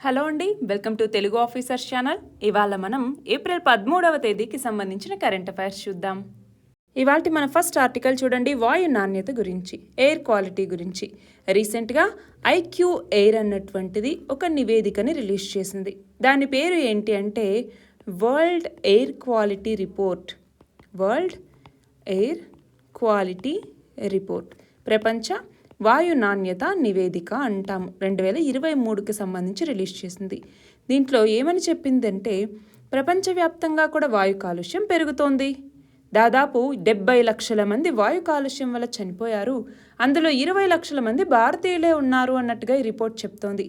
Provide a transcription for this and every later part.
Hello అండి, welcome to Telugu officers channel. ఇవాళ మనం ఏప్రిల్ 13వ తేదీకి సంబంధించిన కరెంట్ అఫైర్స్ చూద్దాం. ఇవాళ మన ఫస్ట్ ఆర్టికల్ చూడండి, వాయు నాణ్యత గురించి, ఎయిర్ క్వాలిటీ గురించి. రీసెంట్గా ఐక్యూ ఎయిర్ అన్నటువంటిది ఒక నివేదికని రిలీజ్ చేసింది. దాని పేరు ఏంటి అంటే world air quality report. World air quality report, ప్రపంచ వాయు నాణ్యత నివేదిక అంటాము. 2023కి సంబంధించి రిలీజ్ చేసింది. దీంట్లో ఏమని చెప్పిందంటే ప్రపంచవ్యాప్తంగా కూడా వాయు కాలుష్యం పెరుగుతోంది. దాదాపు 70 లక్షల మంది వాయు కాలుష్యం వల్ల చనిపోయారు. అందులో 20 లక్షల మంది భారతీయులే ఉన్నారు అన్నట్టుగా ఈ రిపోర్ట్ చెప్తోంది.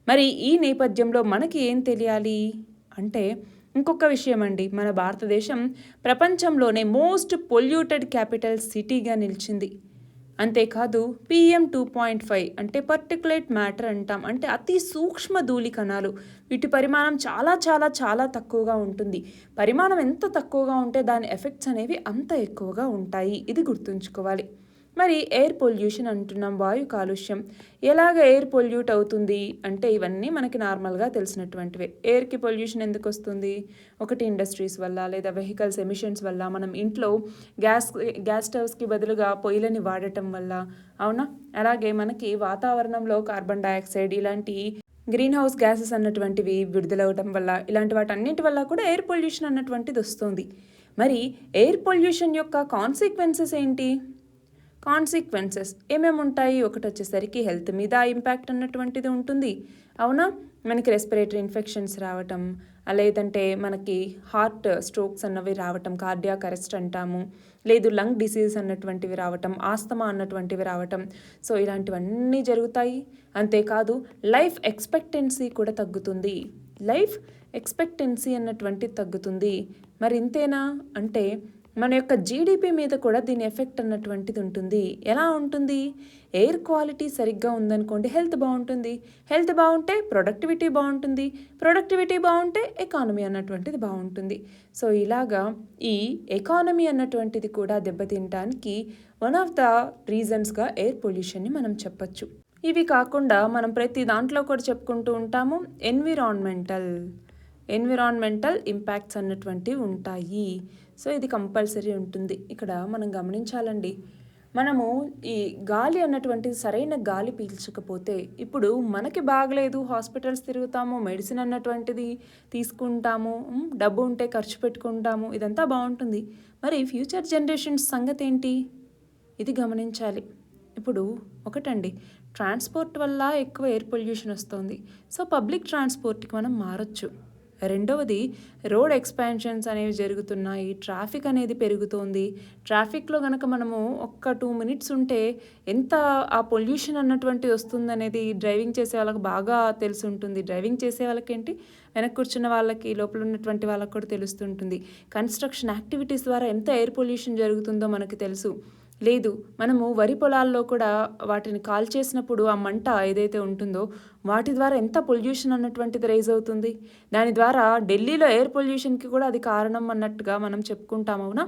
మరి ఈ నేపథ్యంలో మనకి ఏం తెలియాలి అంటే ఇంకొక విషయం అండి, మన భారతదేశం ప్రపంచంలోనే మోస్ట్ పొల్యూటెడ్ క్యాపిటల్ సిటీగా నిలిచింది. అంతేకాదు PM 2.5 అంటే పర్టికులేట్ మ్యాటర్ అంటాం, అంటే అతి సూక్ష్మ ధూళి కణాలు. వీటి పరిమాణం చాలా చాలా చాలా తక్కువగా ఉంటుంది. పరిమాణం ఎంత తక్కువగా ఉంటే దాని ఎఫెక్ట్స్ అనేవి అంత ఎక్కువగా ఉంటాయి. ఇది గుర్తుంచుకోవాలి. మరి ఎయిర్ పొల్యూషన్ అంటున్నాం, వాయు కాలుష్యం. ఎలాగ ఎయిర్ పొల్యూట్ అవుతుంది అంటే ఇవన్నీ మనకి నార్మల్గా తెలిసినటువంటివే. ఎయిర్కి పొల్యూషన్ ఎందుకు వస్తుంది? ఒకటి ఇండస్ట్రీస్ వల్ల, లేదా వెహికల్స్ ఎమిషన్స్ వల్ల, మనం ఇంట్లో గ్యాస్ స్టవ్స్కి బదులుగా పొయ్యిలని వాడటం వల్ల, అవునా? అలాగే మనకి వాతావరణంలో కార్బన్ డైఆక్సైడ్ ఇలాంటి గ్రీన్ హౌస్ గ్యాసెస్ అన్నటువంటివి విడుదలవడం వల్ల, ఇలాంటి వాటన్నిటి వల్ల కూడా ఎయిర్ పొల్యూషన్ అన్నటువంటిది వస్తుంది. మరి ఎయిర్ పొల్యూషన్ యొక్క కాన్సిక్వెన్సెస్ ఏంటి? కాన్సిక్వెన్సెస్ ఏమేమి ఉంటాయి? ఒకటి వచ్చేసరికి హెల్త్ మీద ఇంపాక్ట్ అన్నటువంటిది ఉంటుంది, అవునా? మనకి రెస్పిరేటరీ ఇన్ఫెక్షన్స్ రావటం, లేదంటే మనకి హార్ట్ స్ట్రోక్స్ అన్నవి రావటం, కార్డియాక్ అరెస్ట్ అంటాము, లేదు లంగ్ డిసీజ్ అన్నటువంటివి రావటం, ఆస్తమా అన్నటువంటివి రావటం. సో ఇలాంటివన్నీ జరుగుతాయి. అంతేకాదు లైఫ్ ఎక్స్పెక్టెన్సీ కూడా తగ్గుతుంది. లైఫ్ ఎక్స్పెక్టెన్సీ అన్నటువంటిది తగ్గుతుంది. మరి ఇంతేనా అంటే మన యొక్క జీడిపి మీద కూడా దీని ఎఫెక్ట్ అన్నటువంటిది ఉంటుంది. ఎలా ఉంటుంది? ఎయిర్ క్వాలిటీ సరిగ్గా ఉందనుకోండి, హెల్త్ బాగుంటుంది. హెల్త్ బాగుంటే ప్రొడక్టివిటీ బాగుంటుంది. ప్రొడక్టివిటీ బాగుంటే ఎకానమీ అన్నటువంటిది బాగుంటుంది. సో ఇలాగా ఈ ఎకానమీ అన్నటువంటిది కూడా దెబ్బతినడానికి వన్ ఆఫ్ ద రీజన్స్గా ఎయిర్ పొల్యూషన్ని మనం చెప్పచ్చు. ఇవి కాకుండా మనం ప్రతి దాంట్లో కూడా చెప్పుకుంటూ ఉంటాము ఎన్విరాన్మెంటల్ ఇంపాక్ట్స్ అన్నటువంటివి ఉంటాయి. సో ఇది కంపల్సరీ ఉంటుంది. ఇక్కడ మనం గమనించాలండి, మనము ఈ గాలి అన్నటువంటిది సరైన గాలి పీల్చకపోతే, ఇప్పుడు మనకి బాగలేదు, హాస్పిటల్స్ తిరుగుతాము, మెడిసిన్ అన్నటువంటిది తీసుకుంటాము, డబ్బు ఉంటే ఖర్చు పెట్టుకుంటాము, ఇదంతా బాగుంటుంది. మరి ఫ్యూచర్ జనరేషన్స్ సంగతి ఏంటి? ఇది గమనించాలి. ఇప్పుడు ఒకటండి, ట్రాన్స్పోర్ట్ వల్ల ఎక్కువ ఎయిర్ పొల్యూషన్ వస్తుంది. సో పబ్లిక్ ట్రాన్స్పోర్ట్కి మనం మారొచ్చు. రెండవది, రోడ్ ఎక్స్పాన్షన్స్ అనేవి జరుగుతున్నాయి, ట్రాఫిక్ అనేది పెరుగుతోంది. ట్రాఫిక్లో కనుక మనము ఒక్క 2 మినిట్స్ ఉంటే ఎంత ఆ పొల్యూషన్ అన్నటువంటిది వస్తుందనేది డ్రైవింగ్ చేసే వాళ్ళకి బాగా తెలిసి ఉంటుంది. డ్రైవింగ్ చేసే వాళ్ళకి ఏంటి, వెనక్కి కూర్చున్న వాళ్ళకి, లోపల ఉన్నటువంటి వాళ్ళకి కూడా తెలుస్తుంటుంది. కన్స్ట్రక్షన్ యాక్టివిటీస్ ద్వారా ఎంత ఎయిర్ పొల్యూషన్ జరుగుతుందో మనకు తెలుసు. లేదు, మనము వరి పొలాల్లో కూడా వాటిని కాల్ చేసినప్పుడు ఆ మంట ఏదైతే ఉంటుందో వాటి ద్వారా ఎంత పొల్యూషన్ అన్నటువంటిది రైజ్ అవుతుంది. దాని ద్వారా ఢిల్లీలో ఎయిర్ పొల్యూషన్కి కూడా అది కారణం అన్నట్టుగా మనం చెప్పుకుంటాం, అవునా?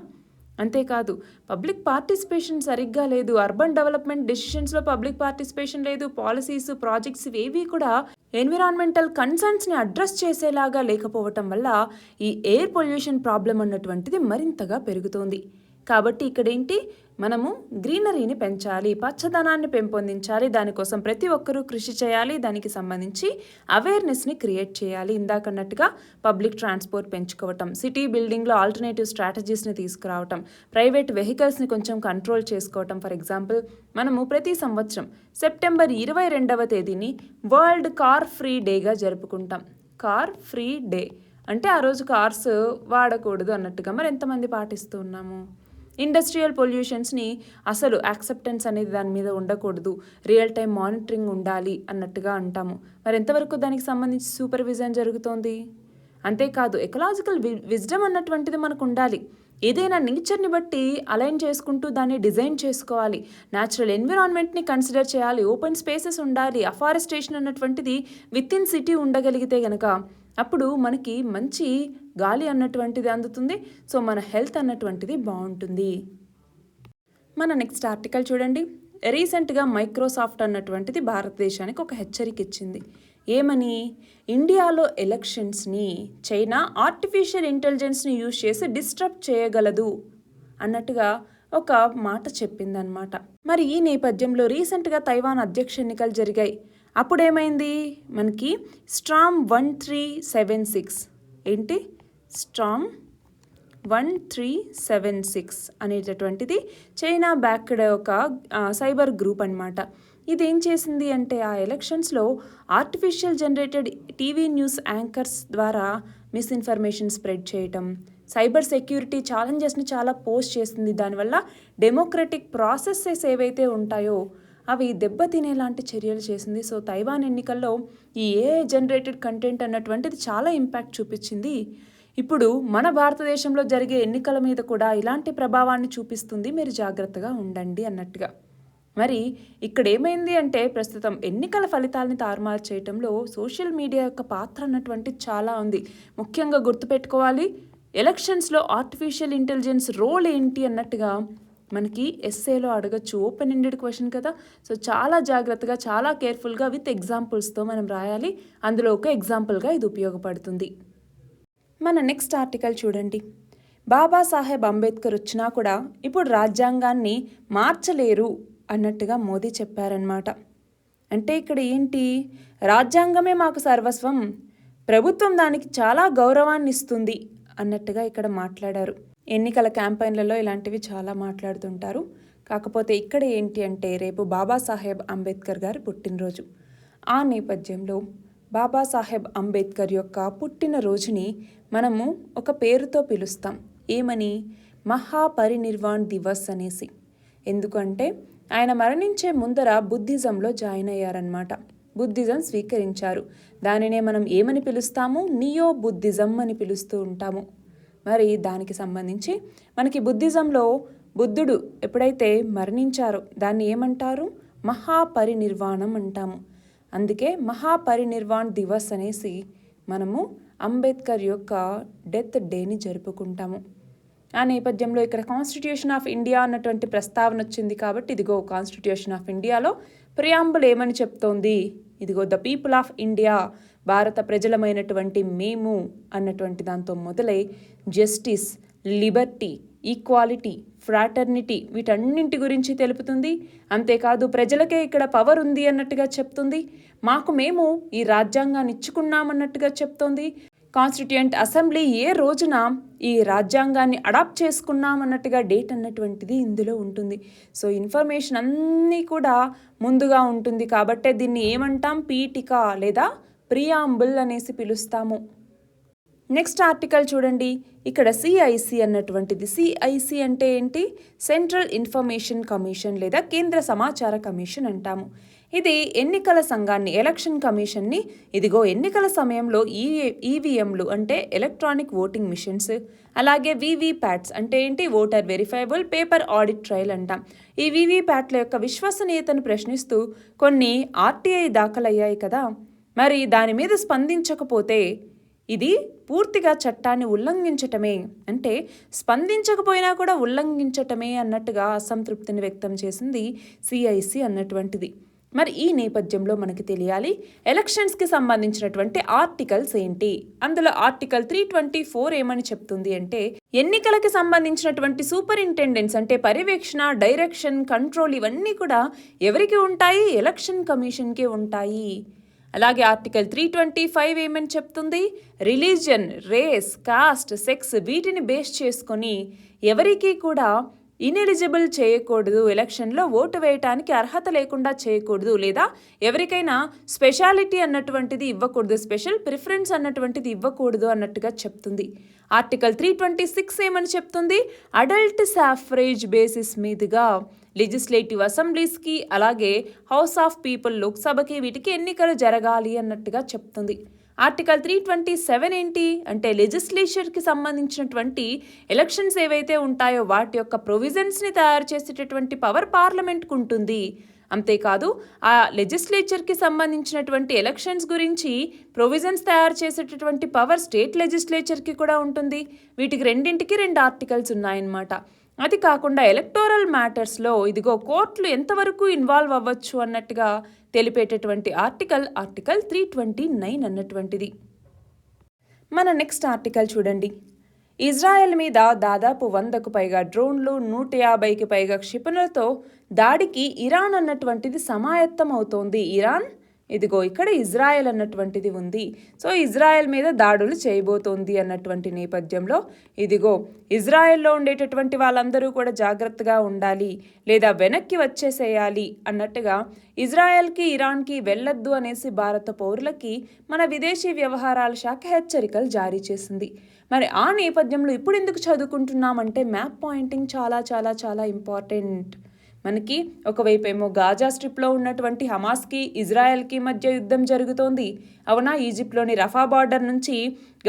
అంతేకాదు పబ్లిక్ పార్టిసిపేషన్ సరిగ్గా లేదు. అర్బన్ డెవలప్మెంట్ డెసిషన్స్లో పబ్లిక్ పార్టిసిపేషన్ లేదు. పాలసీస్, ప్రాజెక్ట్స్ ఏవి కూడా ఎన్విరాన్మెంటల్ కన్సర్న్స్ని అడ్రస్ చేసేలాగా లేకపోవటం వల్ల ఈ ఎయిర్ పొల్యూషన్ ప్రాబ్లం అన్నటువంటిది మరింతగా పెరుగుతోంది. కాబట్టి ఇక్కడేంటి, మనము గ్రీనరీని పెంచాలి, పచ్చదనాన్ని పెంపొందించాలి. దానికోసం ప్రతి ఒక్కరూ కృషి చేయాలి. దానికి సంబంధించి అవేర్నెస్ని క్రియేట్ చేయాలి. ఇందాకన్నట్టుగా పబ్లిక్ ట్రాన్స్పోర్ట్ పెంచుకోవటం, సిటీ బిల్డింగ్లో ఆల్టర్నేటివ్ స్ట్రాటజీస్ని తీసుకురావటం, ప్రైవేట్ వెహికల్స్ని కొంచెం కంట్రోల్ చేసుకోవటం. ఫర్ ఎగ్జాంపుల్, మనము ప్రతి సంవత్సరం సెప్టెంబర్ 22వ తేదీని వరల్డ్ కార్ ఫ్రీ డేగా జరుపుకుంటాం. కార్ ఫ్రీ డే అంటే ఆ రోజు కార్స్ వాడకూడదు అన్నట్టుగా. మరి ఎంతమంది పాటిస్తూ ఉన్నాము? ఇండస్ట్రియల్ పొల్యూషన్స్ని అసలు యాక్సెప్టెన్స్ అనేది దాని మీద ఉండకూడదు, రియల్ టైం మానిటరింగ్ ఉండాలి అన్నట్టుగా అంటాము. మరి ఎంతవరకు దానికి సంబంధించి సూపర్విజన్ జరుగుతోంది? అంతేకాదు ఎకలాజికల్ విజ్డమ్ అన్నటువంటిది మనకు ఉండాలి. ఏదైనా నేచర్ని బట్టి అలైన్ చేసుకుంటూ దాన్ని డిజైన్ చేసుకోవాలి. న్యాచురల్ ఎన్విరాన్మెంట్ని కన్సిడర్ చేయాలి. ఓపెన్ స్పేసెస్ ఉండాలి. అఫారెస్టేషన్ అన్నటువంటిది విత్ ఇన్ సిటీ ఉండగలిగితే కనుక అప్పుడు మనకి మంచి గాలి అన్నటువంటిది అందుతుంది. సో మన హెల్త్ అన్నటువంటిది బాగుంటుంది. మన నెక్స్ట్ ఆర్టికల్ చూడండి. రీసెంట్గా మైక్రోసాఫ్ట్ అన్నటువంటిది భారతదేశానికి ఒక హెచ్చరిక ఇచ్చింది. ఏమని? ఇండియాలో ఎలక్షన్స్ని చైనా ఆర్టిఫిషియల్ ఇంటెలిజెన్స్ని యూజ్ చేసి డిస్టర్బ్ చేయగలదు అన్నట్టుగా ఒక మాట చెప్పిందనమాట. మరి ఈ నేపథ్యంలో రీసెంట్గా తైవాన్ అధ్యక్ష ఎన్నికలు జరిగాయి. అప్పుడేమైంది? మనకి స్టార్మ్ 1376 ఏంటి? స్టార్మ్ 1376 అనేటటువంటిది చైనా బ్యాక్డ్ ఒక సైబర్ గ్రూప్ అనమాట. ఇది ఏం చేసింది అంటే ఆ ఎలక్షన్స్లో artificial generated TV news anchors ద్వారా మిస్ఇన్ఫర్మేషన్ స్ప్రెడ్ చేయటం, సైబర్ సెక్యూరిటీ ఛాలెంజెస్ని చాలా పోస్ట్ చేసింది. దానివల్ల డెమోక్రటిక్ ప్రాసెసెస్ ఏవైతే ఉంటాయో అవి దెబ్బతినేలాంటి చర్యలు చేసింది. సో తైవాన్ ఎన్నికల్లో ఈ ఏఐ జనరేటెడ్ కంటెంట్ అన్నటువంటిది చాలా ఇంపాక్ట్ చూపించింది. ఇప్పుడు మన భారతదేశంలో జరిగే ఎన్నికల మీద కూడా ఇలాంటి ప్రభావాన్ని చూపిస్తుంది, మీరు జాగ్రత్తగా ఉండండి అన్నట్టుగా. మరి ఇక్కడ ఏమైంది అంటే ప్రస్తుతం ఎన్నికల ఫలితాలని తారుమారు చేయటంలో సోషల్ మీడియా యొక్క పాత్ర అన్నటువంటి చాలా ఉంది. ముఖ్యంగా గుర్తుపెట్టుకోవాలి, ఎలక్షన్స్లో ఆర్టిఫిషియల్ ఇంటెలిజెన్స్ రోల్ ఏంటి అన్నట్టుగా మనకి ఎస్ఏలో అడగచ్చు. ఓపెన్ ఎండెడ్ క్వశ్చన్ కదా. సో చాలా జాగ్రత్తగా, చాలా కేర్ఫుల్గా విత్ ఎగ్జాంపుల్స్తో మనం రాయాలి. అందులో ఒక ఎగ్జాంపుల్గా ఇది ఉపయోగపడుతుంది. మన నెక్స్ట్ ఆర్టికల్ చూడండి. బాబాసాహెబ్ అంబేద్కర్ వచ్చినా కూడా ఇప్పుడు రాజ్యాంగాన్ని మార్చలేరు అన్నట్టుగా మోదీ చెప్పారనమాట. అంటే ఇక్కడ ఏంటి? రాజ్యాంగమే మాకు సర్వస్వం, ప్రభుత్వం దానికి చాలా గౌరవాన్ని ఇస్తుంది అన్నట్టుగా ఇక్కడ మాట్లాడారు. ఎన్నికల క్యాంపెయిన్లలో ఇలాంటివి చాలా మాట్లాడుతుంటారు. కాకపోతే ఇక్కడ ఏంటి అంటే రేపు బాబాసాహెబ్ అంబేద్కర్ గారి పుట్టినరోజు. ఆ నేపథ్యంలో బాబాసాహెబ్ అంబేద్కర్ యొక్క పుట్టినరోజుని మనము ఒక పేరుతో పిలుస్తాం. ఏమని? మహాపరినిర్వాణ్ దివస్ అనేసి. ఎందుకంటే ఆయన మరణించే ముందర బుద్ధిజంలో జాయిన్ అయ్యారనమాట. బుద్ధిజం స్వీకరించారు. దానినే మనం ఏమని పిలుస్తాము? నియో బుద్ధిజం అని పిలుస్తూ ఉంటాము. మరి దానికి సంబంధించి మనకి బుద్ధిజంలో బుద్ధుడు ఎప్పుడైతే మరణించారో దాన్ని ఏమంటారు? మహాపరినిర్వాణం అంటాము. అందుకే మహాపరినిర్వాణ్ దివస్ అనేసి మనము అంబేద్కర్ యొక్క డెత్ డేని జరుపుకుంటాము. ఆ నేపథ్యంలో ఇక్కడ కాన్స్టిట్యూషన్ ఆఫ్ ఇండియా అన్నటువంటి ప్రస్తావన వచ్చింది కాబట్టి ఇదిగో కాన్స్టిట్యూషన్ ఆఫ్ ఇండియాలో ప్రియాంబుల్ ఏమని చెప్తోంది? ఇదిగో ద పీపుల్ ఆఫ్ ఇండియా, భారత ప్రజలమైనటువంటి మేము అన్నటువంటి దాంతో మొదలై జస్టిస్, లిబర్టీ, ఈక్వాలిటీ, ఫ్రాటర్నిటీ వీటన్నింటి గురించి తెలుపుతుంది. అంతేకాదు ప్రజలకే ఇక్కడ పవర్ ఉంది అన్నట్టుగా చెప్తుంది. మాకు మేము ఈ రాజ్యాంగాన్ని ఇచ్చుకున్నామన్నట్టుగా చెప్తోంది. కాన్స్టిట్యూయెంట్ అసెంబ్లీ ఏ రోజున ఈ రాజ్యాంగాన్ని అడాప్ట్ చేసుకున్నామన్నట్టుగా డేట్ అన్నటువంటిది ఇందులో ఉంటుంది. సో ఇన్ఫర్మేషన్ అన్నీ కూడా ముందుగా ఉంటుంది కాబట్టే దీన్ని ఏమంటాం? పీఠిక లేదా ప్రియాంబుల్ అనేసి పిలుస్తాము. నెక్స్ట్ ఆర్టికల్ చూడండి. ఇక్కడ సిఐసి అన్నటువంటిది. సిఐసి అంటే ఏంటి? సెంట్రల్ ఇన్ఫర్మేషన్ కమిషన్ లేదా కేంద్ర సమాచార కమిషన్ అంటాము. ఇది ఎన్నికల సంఘాన్ని, ఎలక్షన్ కమిషన్ని ఇదిగో ఎన్నికల సమయంలో ఈవీఎంలు అంటే ఎలక్ట్రానిక్ ఓటింగ్ మిషన్స్, అలాగే వీవీప్యాట్స్ అంటే ఏంటి? Voter verifiable paper audit trial అంటాం. ఈ వీవీప్యాట్ల యొక్క విశ్వసనీయతను ప్రశ్నిస్తూ కొన్ని ఆర్టీఐ దాఖలయ్యాయి కదా. మరి దాని మీద స్పందించకపోతే ఇది పూర్తిగా చట్టాన్ని ఉల్లంఘించటమే, అంటే స్పందించకపోయినా కూడా ఉల్లంఘించటమే అన్నట్టుగా అసంతృప్తిని వ్యక్తం చేసింది సిఐసి అన్నటువంటిది. మరి ఈ నేపథ్యంలో మనకి తెలియాలి ఎలక్షన్స్కి సంబంధించినటువంటి ఆర్టికల్స్ ఏంటి. అందులో ఆర్టికల్ 324 ఏమని చెప్తుంది అంటే ఎన్నికలకి సంబంధించినటువంటి సూపరింటెండెంట్స్ అంటే పర్యవేక్షణ, డైరెక్షన్, కంట్రోల్ ఇవన్నీ కూడా ఎవరికి ఉంటాయి? ఎలక్షన్ కమిషన్కి ఉంటాయి. అలాగే ఆర్టికల్ 325 ఏమని చెప్తుంది? రిలీజియన్, రేస్, కాస్ట్, సెక్స్ వీటిని బేస్ చేసుకొని ఎవరికి కూడా ఇనెలిజిబుల్ చేయకూడదు, ఎలక్షన్లో ఓటు వేయటానికి అర్హత లేకుండా చేయకూడదు, లేదా ఎవరికైనా స్పెషాలిటీ అన్నటువంటిది ఇవ్వకూడదు, స్పెషల్ ప్రిఫరెన్స్ అన్నటువంటిది ఇవ్వకూడదు అన్నట్టుగా చెప్తుంది. ఆర్టికల్ 326 ఏమని చెప్తుంది? అడల్ట్ సాఫ్రేజ్ బేసిస్ మీదుగా లెజిస్లేటివ్ అసెంబ్లీస్కి అలాగే హౌస్ ఆఫ్ పీపుల్ లోక్సభకి వీటికి ఎన్నికలు జరగాలి అన్నట్టుగా చెప్తుంది. ఆర్టికల్ 327 ఏంటి అంటే లెజిస్లేచర్కి సంబంధించినటువంటి ఎలక్షన్స్ ఏవైతే ఉంటాయో వాటి యొక్క ప్రొవిజన్స్ని తయారు చేసేటటువంటి పవర్ పార్లమెంట్కు ఉంటుంది. అంతేకాదు ఆ లెజిస్లేచర్కి సంబంధించినటువంటి ఎలక్షన్స్ గురించి ప్రొవిజన్స్ తయారు చేసేటటువంటి పవర్ స్టేట్ లెజిస్లేచర్కి కూడా ఉంటుంది. వీటికి రెండింటికి 2 ఆర్టికల్స్ ఉన్నాయన్నమాట. అది కాకుండా ఎలక్టోరల్ మ్యాటర్స్లో ఇదిగో కోర్టులు ఎంతవరకు ఇన్వాల్వ్ అవ్వచ్చు అన్నట్టుగా తెలిపేటటువంటి ఆర్టికల్ 329 అన్నటువంటిది. మన నెక్స్ట్ ఆర్టికల్ చూడండి. ఇజ్రాయెల్ మీద దాదాపు 100కు పైగా డ్రోన్లు, 150కి పైగా క్షిపణులతో దాడికి ఇరాన్ అన్నటువంటిది సమాయత్తం అవుతోంది. ఇరాన్ ఇదిగో ఇక్కడ ఇజ్రాయెల్ అన్నటువంటిది ఉంది. సో ఇజ్రాయెల్ మీద దాడులు చేయబోతోంది అన్నటువంటి నేపథ్యంలో ఇదిగో ఇజ్రాయెల్లో ఉండేటటువంటి వాళ్ళందరూ కూడా జాగ్రత్తగా ఉండాలి, లేదా వెనక్కి వచ్చేసేయాలి అన్నట్టుగా ఇజ్రాయెల్కి ఇరాన్కి వెళ్ళొద్దు అనేసి భారత పౌరులకి మన విదేశీ వ్యవహారాల శాఖ హెచ్చరికలు జారీ చేసింది. మరి ఆ నేపథ్యంలో ఇప్పుడు ఎందుకు చదువుకుంటున్నామంటే మ్యాప్ పాయింటింగ్ చాలా చాలా చాలా ఇంపార్టెంట్. మనకి ఒకవైపు ఏమో గాజా స్ట్రిప్లో ఉన్నటువంటి హమాస్కి ఇజ్రాయెల్కి మధ్య యుద్ధం జరుగుతోంది. అవునా, ఈజిప్ట్లోని రఫా బార్డర్ నుంచి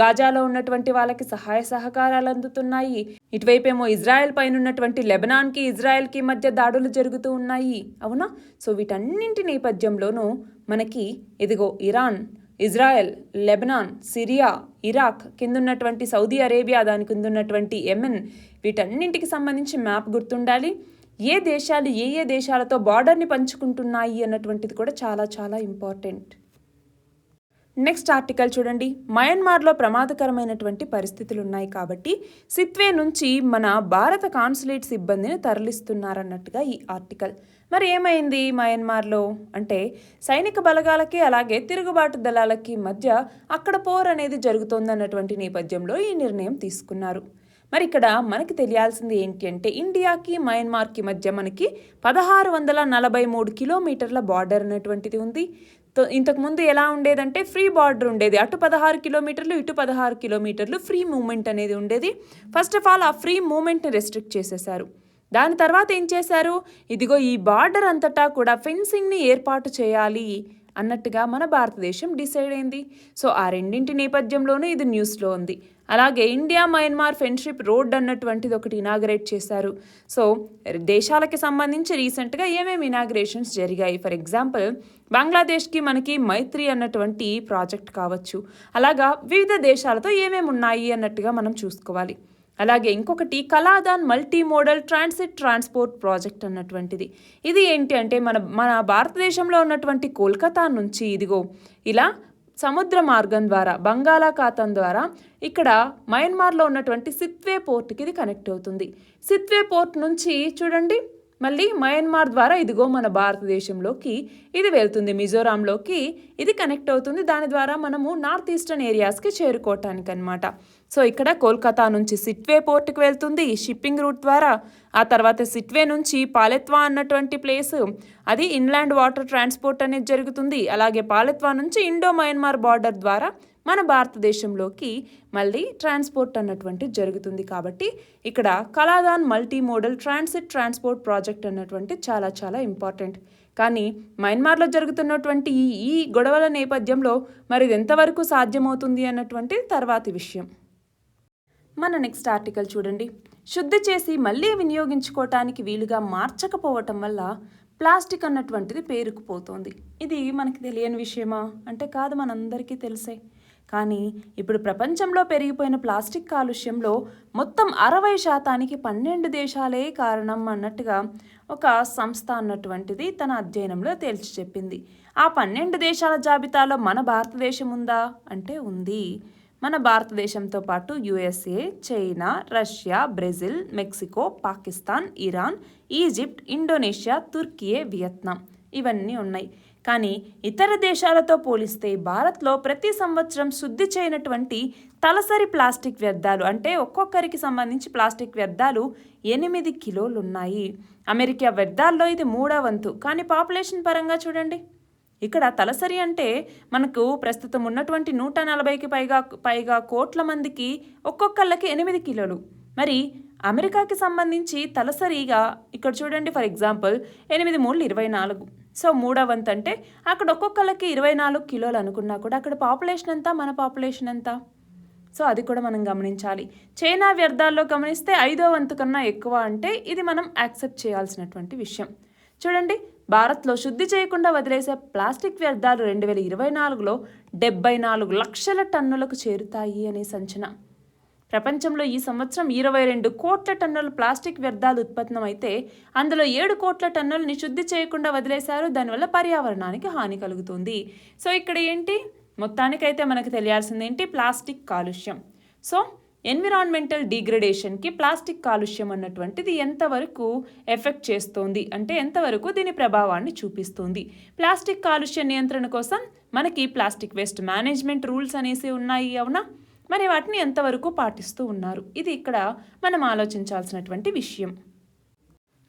గాజాలో ఉన్నటువంటి వాళ్ళకి సహాయ సహకారాలు అందుతున్నాయి. ఇటువైపేమో ఇజ్రాయెల్ పైన ఉన్నటువంటి లెబనాన్కి ఇజ్రాయెల్కి మధ్య దాడులు జరుగుతూ ఉన్నాయి. అవునా, సో వీటన్నింటి నేపథ్యంలోనూ మనకి ఇదిగో Iran, Israel, Lebanon, Syria, Iraq, కిందున్నటువంటి సౌదీ అరేబియా, దాని కిందున్నటువంటి యెమెన్, వీటన్నింటికి సంబంధించి మ్యాప్ గుర్తుండాలి. ఏ దేశాలు ఏ దేశాలతో బార్డర్ని పంచుకుంటున్నాయి అన్నటువంటిది కూడా చాలా చాలా ఇంపార్టెంట్. నెక్స్ట్ ఆర్టికల్ చూడండి. మయన్మార్లో ప్రమాదకరమైనటువంటి పరిస్థితులు ఉన్నాయి కాబట్టి సిత్వే నుంచి మన భారత కాన్సులేట్ సిబ్బందిని తరలిస్తున్నారన్నట్టుగా ఈ ఆర్టికల్. మరి ఏమైంది మయన్మార్లో అంటే సైనిక బలగాలకి అలాగే తిరుగుబాటు దళాలకి మధ్య అక్కడ పోర్ అనేది జరుగుతోందన్నటువంటి నేపథ్యంలో ఈ నిర్ణయం తీసుకున్నారు. మరి ఇక్కడ మనకి తెలియాల్సింది ఏంటి అంటే ఇండియాకి మయన్మార్కి మధ్య మనకి 1643 కిలోమీటర్ల బార్డర్ అన్నటువంటిది ఉంది. ఇంతకుముందు ఎలా ఉండేదంటే ఫ్రీ బార్డర్ ఉండేది. అటు 16 కిలోమీటర్లు, ఇటు 16 కిలోమీటర్లు ఫ్రీ మూమెంట్ అనేది ఉండేది. ఫస్ట్ ఆఫ్ ఆల్ ఆ ఫ్రీ మూమెంట్ని రెస్ట్రిక్ట్ చేసేశారు. దాని తర్వాత ఏం చేశారు, ఇదిగో ఈ బార్డర్ అంతటా కూడా ఫెన్సింగ్ని ఏర్పాటు చేయాలి అన్నట్టుగా మన భారతదేశం డిసైడ్ అయింది. సో ఆ రెండింటి నేపథ్యంలోనూ ఇది న్యూస్లో ఉంది. అలాగే ఇండియా మయన్మార్ ఫ్రెండ్షిప్ రోడ్ అన్నటువంటిది ఒకటి ఇనాగరేట్ చేశారు. సో దేశాలకి సంబంధించి రీసెంట్గా ఏమేమి ఇనాగరేషన్స్ జరిగాయి, ఫర్ ఎగ్జాంపుల్ బంగ్లాదేశ్కి మనకి మైత్రి అన్నటువంటి ప్రాజెక్ట్ కావచ్చు. అలాగా వివిధ దేశాలతో ఏమేమి ఉన్నాయి అన్నట్టుగా మనం చూసుకోవాలి. అలాగే ఇంకొకటి కలాదాన్ మల్టీ మోడల్ ట్రాన్స్పోర్ట్ ప్రాజెక్ట్ అన్నటువంటిది. ఇది ఏంటి అంటే మన భారతదేశంలో ఉన్నటువంటి కోల్కతా నుంచి ఇదిగో ఇలా సముద్ర మార్గం ద్వారా బంగాళాఖాతం ద్వారా ఇక్కడ మయన్మార్లో ఉన్నటువంటి సిత్వే పోర్ట్కి ఇది కనెక్ట్ అవుతుంది. సిత్వే పోర్ట్ నుంచి చూడండి మళ్ళీ మయన్మార్ ద్వారా ఇదిగో మన భారతదేశంలోకి ఇది వెళ్తుంది, మిజోరాంలోకి ఇది కనెక్ట్ అవుతుంది. దాని ద్వారా మనము నార్త్ ఈస్టర్న్ ఏరియాస్కి చేరుకోవటానికి అనమాట. సో ఇక్కడ కోల్కతా నుంచి సిట్వే పోర్ట్కి వెళ్తుంది షిప్పింగ్ రూట్ ద్వారా. ఆ తర్వాత సిట్వే నుంచి పాలెత్వా అన్నటువంటి ప్లేస్, అది ఇన్లాండ్ వాటర్ ట్రాన్స్పోర్ట్ అనేది జరుగుతుంది. అలాగే పాలెత్వా నుంచి ఇండో మయన్మార్ బార్డర్ ద్వారా మన భారతదేశంలోకి మళ్ళీ ట్రాన్స్పోర్ట్ అన్నటువంటి జరుగుతుంది. కాబట్టి ఇక్కడ కలాదాన్ మల్టీ మోడల్ ట్రాన్స్పోర్ట్ ప్రాజెక్ట్ అన్నటువంటి చాలా చాలా ఇంపార్టెంట్. కానీ మయన్మార్లో జరుగుతున్నటువంటి ఈ గొడవల నేపథ్యంలో మరి ఇది ఎంతవరకు సాధ్యమవుతుంది అన్నటువంటి తర్వాతి విషయం. మన నెక్స్ట్ ఆర్టికల్ చూడండి. శుద్ధి చేసి మళ్ళీ వినియోగించుకోవటానికి వీలుగా మార్చకపోవటం వల్ల ప్లాస్టిక్ అన్నటువంటిది పేరుకుపోతుంది. ఇది మనకి తెలియని విషయమా అంటే కాదు, మనందరికీ తెలిసే. కానీ ఇప్పుడు ప్రపంచంలో పెరిగిపోయిన ప్లాస్టిక్ కాలుష్యంలో మొత్తం 60% 12 దేశాలే కారణం అన్నట్టుగా ఒక సంస్థ అన్నటువంటిది తన అధ్యయనంలో తేల్చి చెప్పింది. ఆ 12 దేశాల జాబితాలో మన భారతదేశం ఉందా అంటే ఉంది. మన భారతదేశంతో పాటు USA, China, Russia, Brazil, Mexico, Pakistan, Iran, Egypt, Indonesia, తుర్కీ, వియత్నాం ఇవన్నీ ఉన్నాయి. కానీ ఇతర దేశాలతో పోలిస్తే భారత్లో ప్రతి సంవత్సరం శుద్ధి చేయనటువంటి తలసరి ప్లాస్టిక్ వ్యర్థాలు అంటే ఒక్కొక్కరికి సంబంధించి ప్లాస్టిక్ వ్యర్థాలు 8 కిలోలు ఉన్నాయి. అమెరికా వ్యర్థాల్లో ఇది 3వ వంతు. కానీ పాపులేషన్ పరంగా చూడండి, ఇక్కడ తలసరి అంటే మనకు ప్రస్తుతం ఉన్నటువంటి 140కి పైగా కోట్ల మందికి ఒక్కొక్కళ్ళకి 8 కిలోలు. మరి అమెరికాకి సంబంధించి తలసరిగా ఇక్కడ చూడండి, ఫర్ ఎగ్జాంపుల్ 8 × 3 = 24. సో 3వ వంతు అంటే అక్కడ ఒక్కొక్కళ్ళకి 24 కిలోలు అనుకున్నా కూడా అక్కడ పాపులేషన్ ఎంత, మన పాపులేషన్ ఎంత? సో అది కూడా మనం గమనించాలి. చైనా వ్యర్థాల్లో గమనిస్తే 5వ వంతు కన్నా ఎక్కువ అంటే ఇది మనం యాక్సెప్ట్ చేయాల్సినటువంటి విషయం. చూడండి, భారత్లో శుద్ధి చేయకుండా వదిలేసే ప్లాస్టిక్ వ్యర్థాలు 2024లో 74 లక్షల టన్నులకు చేరుతాయి అనే అంచనా. ప్రపంచంలో ఈ సంవత్సరం 22 కోట్ల టన్నుల ప్లాస్టిక్ వ్యర్థాలు ఉత్పన్నమైతే అందులో 7 కోట్ల టన్నులని శుద్ధి చేయకుండా వదిలేశారు. దానివల్ల పర్యావరణానికి హాని కలుగుతుంది. సో ఇక్కడ ఏంటి, మొత్తానికైతే మనకు తెలియాల్సింది ఏంటి, ప్లాస్టిక్ కాలుష్యం. సో ఎన్విరాన్మెంటల్ డిగ్రేడేషన్కి ప్లాస్టిక్ కాలుష్యం అన్నటువంటిది ఎంతవరకు ఎఫెక్ట్ చేస్తోంది అంటే ఎంతవరకు దీని ప్రభావాన్ని చూపిస్తుంది. ప్లాస్టిక్ కాలుష్య నియంత్రణ కోసం మనకి ప్లాస్టిక్ వేస్ట్ మేనేజ్మెంట్ రూల్స్ అనేసి ఉన్నాయి, అవునా? మరి వాటిని ఎంతవరకు పాటిస్తూ ఉన్నారు, ఇది ఇక్కడ మనం ఆలోచించాల్సినటువంటి విషయం.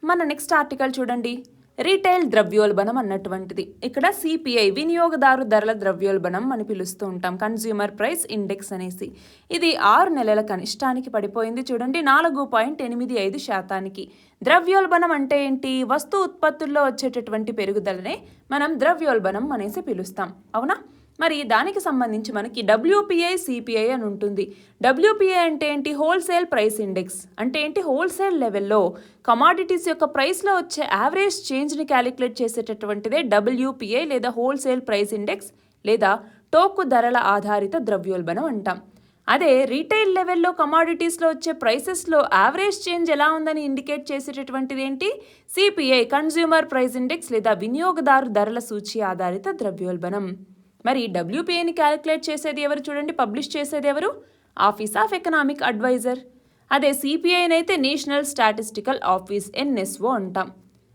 మన నెక్స్ట్ ఆర్టికల్ చూడండి, రీటైల్ ద్రవ్యోల్బణం అన్నటువంటిది. ఇక్కడ సిపిఐ వినియోగదారు ధరల ద్రవ్యోల్బణం అని పిలుస్తూ ఉంటాం, కన్స్యూమర్ ప్రైస్ ఇండెక్స్ అనేసి. ఇది 6 నెలల కనిష్టానికి పడిపోయింది చూడండి, 4.85%. ద్రవ్యోల్బణం అంటే ఏంటి, వస్తు ఉత్పత్తుల్లో వచ్చేటటువంటి పెరుగుదలనే మనం ద్రవ్యోల్బణం అనేసి పిలుస్తాం, అవునా? మరి దానికి సంబంధించి మనకి WPI CPI అని ఉంటుంది. WPI అంటే ఏంటి, హోల్సేల్ ప్రైస్ ఇండెక్స్. అంటే ఏంటి, హోల్సేల్ లెవెల్లో కమాడిటీస్ యొక్క ప్రైస్లో వచ్చే యావరేజ్ చేంజ్ని క్యాలిక్యులేట్ చేసేటటువంటిదే WPI లేదా హోల్సేల్ ప్రైస్ ఇండెక్స్ లేదా టోకు ధరల ఆధారిత ద్రవ్యోల్బణం అంటాం. అదే రీటైల్ లెవెల్లో కమాడిటీస్లో వచ్చే ప్రైసెస్లో యావరేజ్ చేంజ్ ఎలా ఉందని ఇండికేట్ చేసేటటువంటిది ఏంటి, CPI కన్స్యూమర్ ప్రైస్ ఇండెక్స్ లేదా వినియోగదారు ధరల సూచి ఆధారిత ద్రవ్యోల్బణం. మరి WPIని క్యాలిక్యులేట్ చేసేది ఎవరు చూడండి, పబ్లిష్ చేసేది ఎవరు, ఆఫీస్ ఆఫ్ ఎకనామిక్ అడ్వైజర్. అదే CPIని అయితే నేషనల్ స్టాటిస్టికల్ ఆఫీస్ NSO అంటాం.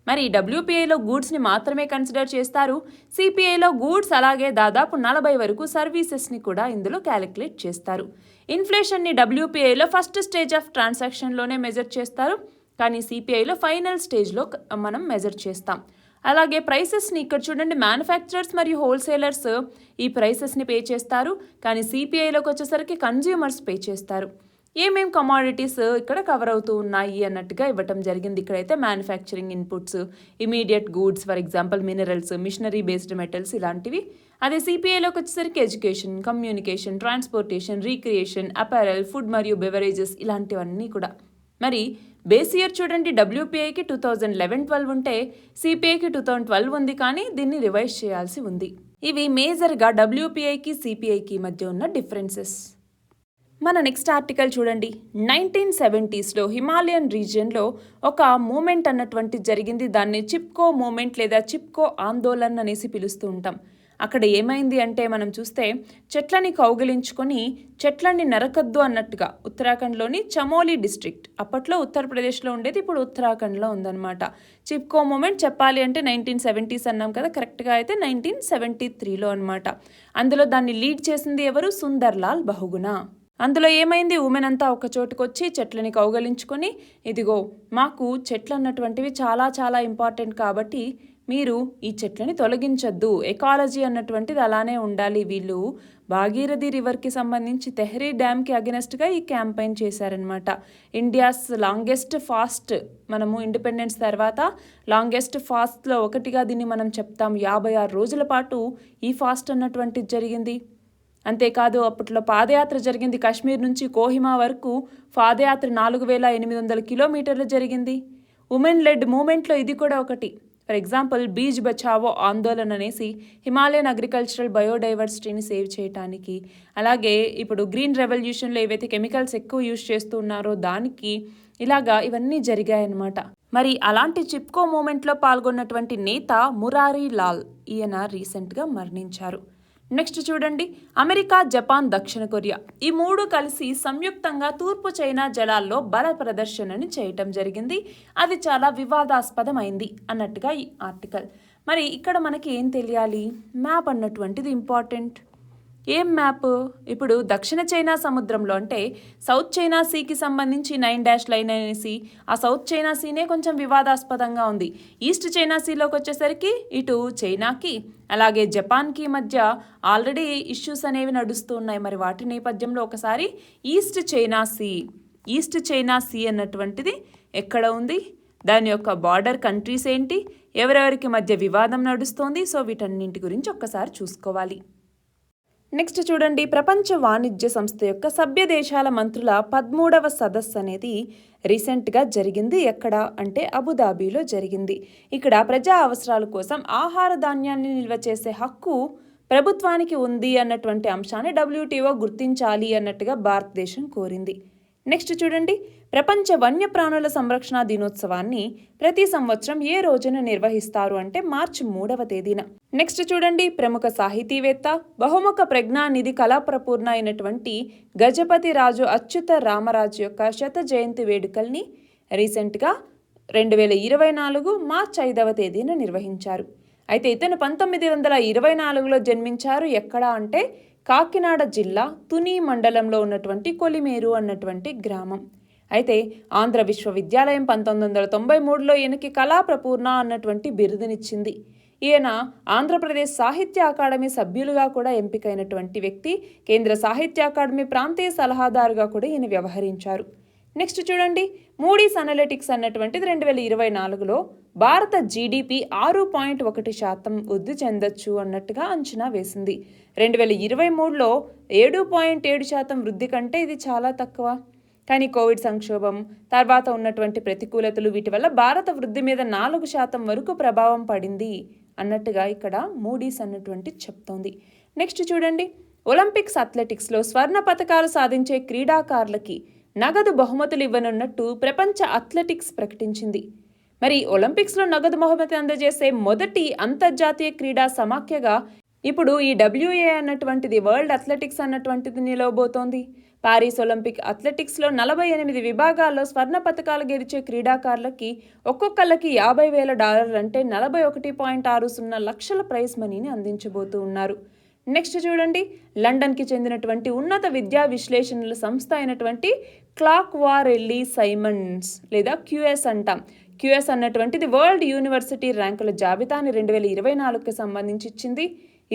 మరి WPIలో గూడ్స్ని మాత్రమే కన్సిడర్ చేస్తారు. CPIలో గూడ్స్ అలాగే దాదాపు 40 వరకు సర్వీసెస్ని కూడా ఇందులో క్యాలిక్యులేట్ చేస్తారు. ఇన్ఫ్లేషన్ని WPIలో ఫస్ట్ స్టేజ్ ఆఫ్ ట్రాన్సాక్షన్లోనే మెజర్ చేస్తారు, కానీ CPIలో ఫైనల్ స్టేజ్లో మనం మెజర్ చేస్తాం. అలాగే ప్రైసెస్ని ఇక్కడ చూడండి, మ్యానుఫ్యాక్చరర్స్ మరియు హోల్సేలర్స్ ఈ ప్రైసెస్ని పే చేస్తారు, కానీ CPIలోకి వచ్చేసరికి కన్జ్యూమర్స్ పే చేస్తారు. ఏమేం కమాడిటీస్ ఇక్కడ కవర్ అవుతూ ఉన్నాయి అన్నట్టుగా ఇవ్వటం జరిగింది. ఇక్కడైతే manufacturing inputs, immediate goods, for example minerals, machinery based metals ఇలాంటివి. అదే CPIలోకి వచ్చేసరికి education, communication, transportation, recreation, apparel, food మరియు బెవరేజెస్ ఇలాంటివన్నీ కూడా. మరి బేస్ ఇయర్ చూడండి, WPIకి 2011-12 ఉంటే CPIకి 2012 ఉంది, కానీ దీన్ని రివైజ్ చేయాల్సి ఉంది. ఇవి మేజర్గా WPIకి CPIకి మధ్య ఉన్న డిఫరెన్సెస్. మన నెక్స్ట్ ఆర్టికల్ చూడండి, 1970స్లో హిమాలయన్ రీజియన్లో ఒక మూమెంట్ అన్నటువంటి జరిగింది. దాన్ని చిప్కో మూమెంట్ లేదా చిప్కో ఆందోళన్ అనేసి పిలుస్తూ ఉంటాం. అక్కడ ఏమైంది అంటే మనం చూస్తే చెట్లని కౌగిలించుకొని చెట్లని నరకద్దు అన్నట్టుగా ఉత్తరాఖండ్లోని చమోలి డిస్ట్రిక్ట్, అప్పట్లో ఉత్తరప్రదేశ్లో ఉండేది, ఇప్పుడు ఉత్తరాఖండ్లో ఉందన్నమాట. చిప్కో మూమెంట్ చెప్పాలి అంటే 1970s అన్నాం కదా, కరెక్ట్గా అయితే 1973లో అనమాట. అందులో దాన్ని లీడ్ చేసింది ఎవరు, సుందర్లాల్ బహుగుణ. అందులో ఏమైంది, ఉమెన్ అంతా ఒక చోటుకు వచ్చి చెట్లని కౌగలించుకొని, ఇదిగో మాకు చెట్లు అన్నటువంటివి చాలా చాలా ఇంపార్టెంట్ కాబట్టి మీరు ఈ చెట్లని తొలగించొద్దు, ఎకాలజీ అన్నటువంటిది అలానే ఉండాలి. వీళ్ళు భాగీరథి రివర్కి సంబంధించి తెహ్రీ డ్యామ్కి అగెనెస్ట్గా ఈ క్యాంపెయిన్ చేశారనమాట. ఇండియాస్ లాంగెస్ట్ ఫాస్ట్, మనము ఇండిపెండెన్స్ తర్వాత లాంగెస్ట్ ఫాస్ట్లో ఒకటిగా దీన్ని మనం చెప్తాం. 56 రోజుల పాటు ఈ ఫాస్ట్ అన్నటువంటిది జరిగింది. అంతేకాదు అప్పట్లో పాదయాత్ర జరిగింది, కాశ్మీర్ నుంచి కోహిమా వరకు పాదయాత్ర 4800 కిలోమీటర్లు జరిగింది. ఉమెన్ లెడ్ మూమెంట్లో ఇది కూడా ఒకటి. ఫర్ ఎగ్జాంపుల్ బీజ్ బచావో ఆందోళన అనేసి హిమాలయన్ అగ్రికల్చరల్ బయోడైవర్సిటీని సేవ్ చేయడానికి, అలాగే ఇప్పుడు గ్రీన్ రెవల్యూషన్లో ఏవైతే కెమికల్స్ ఎక్కువ యూజ్ చేస్తూ ఉన్నారో దానికి, ఇలాగా ఇవన్నీ జరిగాయన్నమాట. మరి అలాంటి చిప్కో మూమెంట్లో పాల్గొన్నటువంటి నేత మురారీ లాల్, ఈయన రీసెంట్గా మరణించారు. నెక్స్ట్ చూడండి, అమెరికా, జపాన్, దక్షిణ కొరియా ఈ మూడు కలిసి సంయుక్తంగా తూర్పు చైనా జలాల్లో బల ప్రదర్శనని చేయటం జరిగింది. అది చాలా వివాదాస్పదమైంది అన్నట్టుగా ఈ ఆర్టికల్. మరి ఇక్కడ మనకి ఏం తెలియాలి, మ్యాప్ అన్నటువంటిది ఇంపార్టెంట్. ఏం మ్యాప్, ఇప్పుడు దక్షిణ చైనా సముద్రంలో అంటే సౌత్ చైనా సీకి సంబంధించి 9 లైన్ అనేసి, ఆ సౌత్ చైనా సీనే కొంచెం వివాదాస్పదంగా ఉంది. ఈస్ట్ చైనా సీలోకి వచ్చేసరికి ఇటు చైనాకి అలాగే జపాన్కి మధ్య ఆల్రెడీ ఇష్యూస్ అనేవి నడుస్తూ ఉన్నాయి. మరి వాటి నేపథ్యంలో ఒకసారి ఈస్ట్ చైనా సీ అన్నటువంటిది ఎక్కడ ఉంది, దాని యొక్క బార్డర్ కంట్రీస్ ఏంటి, ఎవరెవరికి మధ్య వివాదం నడుస్తోంది, సో వీటన్నింటి గురించి ఒక్కసారి చూసుకోవాలి. నెక్స్ట్ చూడండి, ప్రపంచ వాణిజ్య సంస్థ యొక్క సభ్య దేశాల మంత్రుల 13వ సదస్సు అనేది రీసెంట్గా జరిగింది. ఎక్కడ అంటే అబుదాబీలో జరిగింది. ఇక్కడ ప్రజా అవసరాల కోసం ఆహార ధాన్యాన్ని నిల్వ చేసే హక్కు ప్రభుత్వానికి ఉంది అన్నటువంటి అంశాన్ని WTO గుర్తించాలి అన్నట్టుగా భారతదేశం కోరింది. నెక్స్ట్ చూడండి, ప్రపంచ వన్యప్రాణుల సంరక్షణ దినోత్సవాన్ని ప్రతి సంవత్సరం ఏ రోజున నిర్వహిస్తారు అంటే మార్చి 3వ తేదీన. నెక్స్ట్ చూడండి, ప్రముఖ సాహితీవేత్త, బహుముఖ ప్రజ్ఞానిధి, కళాప్రపూర్ణ అయినటువంటి గజపతి రాజు అచ్యుత రామరాజు యొక్క శత జయంతి వేడుకల్ని రీసెంట్గా 2024 మార్చి 5వ తేదీన నిర్వహించారు. అయితే ఇతను 1924లో జన్మించారు. ఎక్కడ అంటే కాకినాడ జిల్లా తుని మండలంలో ఉన్నటువంటి కొలిమేరు అన్నటువంటి గ్రామం. అయితే ఆంధ్ర విశ్వవిద్యాలయం 1993లో ఈయనకి కళాప్రపూర్ణ అన్నటువంటి బిరుదునిచ్చింది. ఈయన ఆంధ్రప్రదేశ్ సాహిత్య అకాడమీ సభ్యులుగా కూడా ఎంపికైనటువంటి వ్యక్తి. కేంద్ర సాహిత్య అకాడమీ ప్రాంతీయ సలహాదారుగా కూడా ఈయన వ్యవహరించారు. నెక్స్ట్ చూడండి, మూడీస్ అనలిటిక్స్ అన్నటువంటిది 2024లో భారత జీడిపి 6.1% వృద్ధి చెందొచ్చు అన్నట్టుగా అంచనా వేసింది. 2023లో 7.7% వృద్ధి కంటే ఇది చాలా తక్కువ. కానీ కోవిడ్ సంక్షోభం తర్వాత ఉన్నటువంటి ప్రతికూలతలు వీటి వల్ల భారత వృద్ధి మీద 4% వరకు ప్రభావం పడింది అన్నట్టుగా ఇక్కడ మూడీస్ అన్నటువంటి చెప్తోంది. నెక్స్ట్ చూడండి, ఒలింపిక్స్ అథ్లెటిక్స్లో స్వర్ణ పతకాలు సాధించే క్రీడాకారులకి నగదు బహుమతులు ఇవ్వనున్నట్టు ప్రపంచ అథ్లెటిక్స్ ప్రకటించింది. మరి ఒలింపిక్స్లో నగదు బహుమతి అందజేసే మొదటి అంతర్జాతీయ క్రీడా సమాఖ్యగా ఇప్పుడు ఈ WA అన్నటువంటిది, వరల్డ్ అథ్లెటిక్స్ అన్నటువంటిది నిలవబోతోంది. పారిస్ ఒలింపిక్ అథ్లెటిక్స్లో 48 విభాగాల్లో స్వర్ణ పతకాలు గెలిచే క్రీడాకారులకి ఒక్కొక్కళ్ళకి $50,000 అంటే 41.60 లక్షల ప్రైజ్ మనీని అందించబోతూ ఉన్నారు. నెక్స్ట్ చూడండి, లండన్కి చెందినటువంటి ఉన్నత విద్యా విశ్లేషణల సంస్థ అయినటువంటి క్లాక్వారెల్లీ సైమండ్స్ లేదా QS అంటాం. QS అన్నటువంటిది వరల్డ్ యూనివర్సిటీ ర్యాంకుల జాబితాని 2024కి సంబంధించి ఇచ్చింది.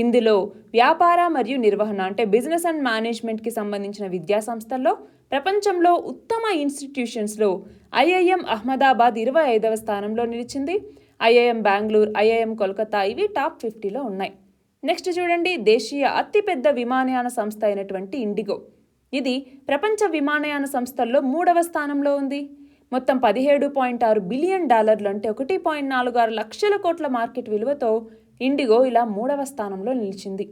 ఇందులో వ్యాపార మరియు నిర్వహణ అంటే బిజినెస్ అండ్ మేనేజ్మెంట్కి సంబంధించిన విద్యా సంస్థల్లో ప్రపంచంలో ఉత్తమ ఇన్స్టిట్యూషన్స్లో IIM అహ్మదాబాద్ 25వ స్థానంలో నిలిచింది. IIM బెంగళూరు, IIM కోల్కతా ఇవి టాప్ 50లో ఉన్నాయి. నెక్స్ట్ చూడండి, దేశీయ అతిపెద్ద విమానయాన సంస్థ అయినటువంటి ఇండిగో, ఇది ప్రపంచ విమానయాన సంస్థల్లో 3వ స్థానంలో ఉంది. మొత్తం $17.6 బిలియన్ అంటే 1.46 లక్షల కోట్ల మార్కెట్ విలువతో ఇండిగో ఇలా 3వ స్థానంలో నిలిచింది.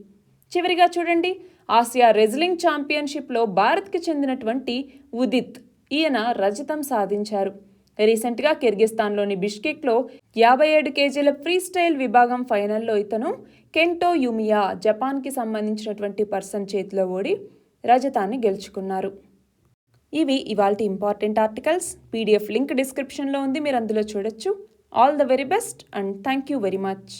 చివరిగా చూడండి, ఆసియా రెజ్లింగ్ ఛాంపియన్షిప్లో భారత్కి చెందినటువంటి ఉదిత్, ఈయన రజతం సాధించారు. రీసెంట్గా కిర్గిస్తాన్లోని బిష్కెక్లో 57 కేజీల ఫ్రీ స్టైల్ విభాగం ఫైనల్లో ఇతను కెంటో యుమియా, జపాన్కి సంబంధించినటువంటి పర్సన్ చేతిలో ఓడి రజతాన్ని గెలుచుకున్నారు. ఇవి ఇవాల్టి ఇంపార్టెంట్ ఆర్టికల్స్. PDF లింక్ డిస్క్రిప్షన్లో ఉంది, మీరు అందులో చూడొచ్చు. All the very best and thank you very much.